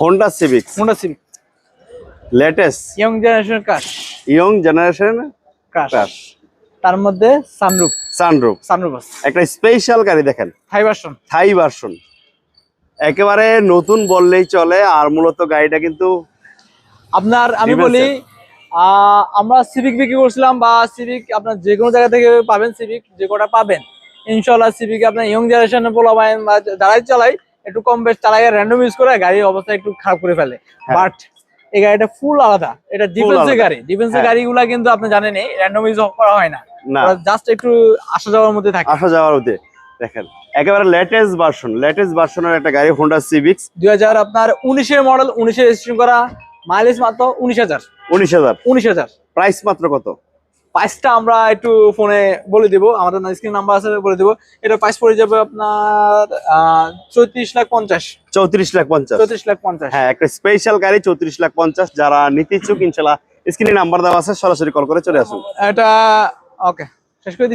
Honda Civic latest young generation crush young generation crush, তার মধ্যে sunroof sunroof একটা special গাড়ি দেখেন, থাই ভার্সন একেবারে নতুন বললেই চলে। আর মূলত গাড়িটা কিন্তু আপনার আমি বলি আমরা সিভিক বিক্রি করছিলাম, বা সিভিক আপনার যে কোনো জায়গা থেকে পাবেন, সিভিক যে কটা পাবেন ইনশাল্লাহ সিভিক আপনার ইয়ং জেনারেশনে পোলাবেন বা যারাই চালাই একটু কম বেশ চালাই, র্যান্ডম ইউজ করে গাড়ির অবস্থা একটু খারাপ করে ফেলে। বাট এই গাড়িটা ফুল আলাদা, এটা ডিফেন্সের গাড়ি। ডিফেন্সের গাড়িগুলা কিন্তু আপনি জানেন র্যান্ডম ইউজ করা হয় না, জাস্ট একটু আসা যাওয়ার মধ্যে থাকে, আসা যাওয়ার মধ্যে। দেখেন একেবারে লেটেস্ট ভার্সনের একটা গাড়ি হোন্ডা সিভিক 2000 আপনার 19-এর মডেল, 19-এ রেজিস্ট্রেশন করা, মাইলেজ মাত্র 19,000। প্রাইস মাত্র কত? প্রাইসটা আমরা একটু ফোনে বলে দিব, আমাদের স্ক্রিন নাম্বার আছে বলে দিব। এটা প্রাইস পড়ে যাবে আপনার 34,50,000। হ্যাঁ, একটা স্পেশাল গাড়ি 34,50,000। যারা নিতে ইচ্ছুক ইনশাআল্লাহ স্ক্রিনে নাম্বার দেওয়া আছে, সরাসরি কল করে চলে আসুন। এটা ওকে শেষ করে